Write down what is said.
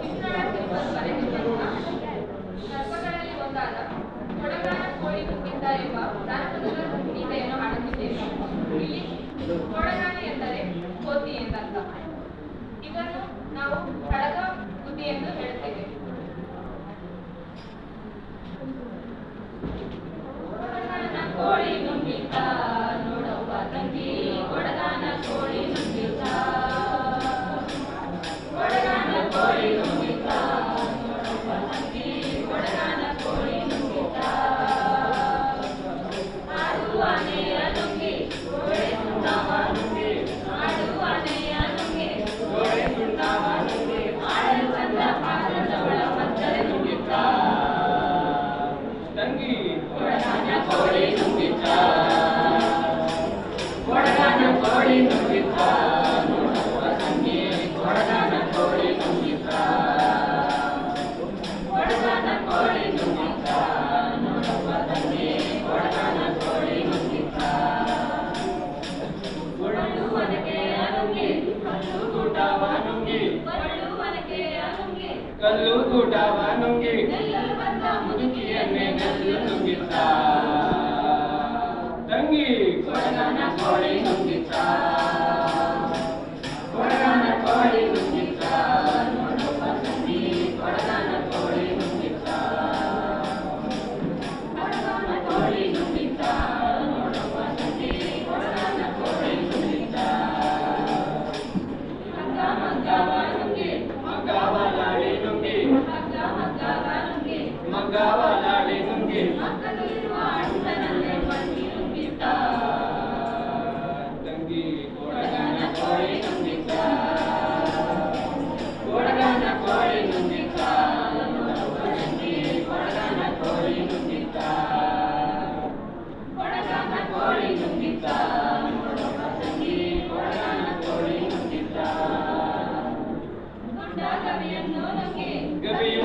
ಚಿತ್ರಣಕ್ಕೆ ಬರೆದಿರುವಂತಹ ಸರ್ಪಗಳಲ್ಲಿ ಒಂದಾದ ಕೊಡಗಾನ ಕೋಳಿ ನುಗ್ಗಿದ್ದ ಎಂಬ ಜಾನಪದದ ಗೀತೆಯನ್ನು ಹಾಡುತ್ತಿದ್ದೇವೆ. ಇಲ್ಲಿ ಕೊಡಗಾನ ಎಂದರೆ ಕೋತಿ ಎಂದರ್ಥ. ಇದನ್ನು ನಾವು ಕಡಗ ಬುದ್ಧಿ ಎಂದು ಹೇಳುತ್ತೇವೆ. ಕೊಡಗಾನ ಕೋಳಿ ನುಗ್ಗಿದ್ದ ನೋಡವ್ವ ತಂಗಿ, ಕೊಡಗಾನ ಕೋಳಿ ನುಗ್ಗಿದ್ದ, ಕೊಡಗಾನ ಕೋಳಿ ನುಗ್ಗಿದ್ದ ನೋಡವ್ವ ತಂಗಿ, ಕೊಡಗಾನ ಕೋಳಿ ನುಗ್ಗಿದ್ದ. ಆಡುವಾನೆಯ ನುಗ್ಗಿ ಗೋಡೆ ಸುಣ್ಣವ ನುಗ್ಗಿ, ಆಡುವಾನೆಯ ನುಗ್ಗಿ ಗೋಡೆ ಸುಣ್ಣವ ನುಗ್ಗಿ, ಆಡಲು ಬಂದ ಪಾದದವಳ ಮತ್ತರೆ ನುಗ್ಗಿದ್ದ ತಂಗಿ, ಕೊಡಗಾನ ಕೋಳಿ ನುಗ್ಗಿದ್ದ, ಕೊಡಗಾನ ಕೋಳಿ ನುಗ್ಗಿದ್ದ ನೋಡವ್ವ ತಂಗಿ, ಕೊಡಗಾನ ಕೋಳಿ ನುಗ್ಗಿದ್ದ, ಕೊಡಗಾನ ಕೋಳಿ ನುಗ್ಗಿದ್ದ ನೋಡವ್ವ ತಂಗಿ, ಕೊಡಗಾನ ಕೋಳಿ ನುಗ್ಗಿದ್ದ. ಕೊಡಲುವನಗೆ ಅನುಂಗಿ ಕಲ್ಲು ಗೂಟವ ನುಂಗಿ, ಕೊಡಲುವನಗೆ ಅನುಂಗಿ ಕಲ್ಲು ಗೂಟವ ನುಂಗಿ, ನೆಲ್ಲಲು ಬಂದ ಮುದುಕಿಯನ್ನೇ ನೆಲ್ಲು ನುಗ್ಗಿದ್ದ ತಂಗಿ, ಕೊಡಗಾನ ಕೋಳಿ ನುಗ್ಗಿದ್ದ, ಕೊಡಗಾನ ಕೋಳಿ ನುಗ್ಗಿದ್ದ ನೋಡವ್ವ ತಂಗಿ, ಕೊಡಗಾನ ಕೋಳಿ ನುಗ್ಗಿದ್ದ, ಕೊಡಗಾನ ಕೋಳಿ ನುಗ್ಗಿದ್ದ ನೋಡವ್ವ ತಂಗಿ, ಕೊಡಗಾನ ಕೋಳಿ ನುಗ್ಗಿದ್ದ. ಮಗ್ಗ ಮಗ್ಗವ ನುಂಗಿ ಮಗ್ಗವ ಲಾಳಿ ನುಂಗಿ, ಮಗ್ಗ ಮಗ್ಗವ ನುಂಗಿ ಮಗ್ಗವ ಲಾಳಿ ನುಂಗಿ, ಮಕ್ಕಳು ಇರುವ ಅಣ್ಣನಲ್ಲೇ ಬಂದಿ ನುಗ್ಗಿದ್ದ ತಂಗಿ, ಕೊಡಗಾನ ಕೋಳಿ ನುಗ್ಗಿದ್ದ, ಕೊಡಗಾನ ಕೋಳಿ ನುಗ್ಗಿದ್ದ ನೋಡವ್ವ ತಂಗಿ, ಕೊಡಗಾನ ಕೋಳಿ ನುಗ್ಗಿದ್ದ, ಕೊಡಗಾನ ಕೋಳಿ ನುಗ್ಗಿದ್ದ ನೋಡವ್ವ ತಂಗಿ, ಕೊಡಗಾನ ಕೋಳಿ ನುಗ್ಗಿದ್ದ. ಗುಡ್ಡ ಗವಿಯನ್ನು ನುಗ್ಗಿ, ಗವಿಯು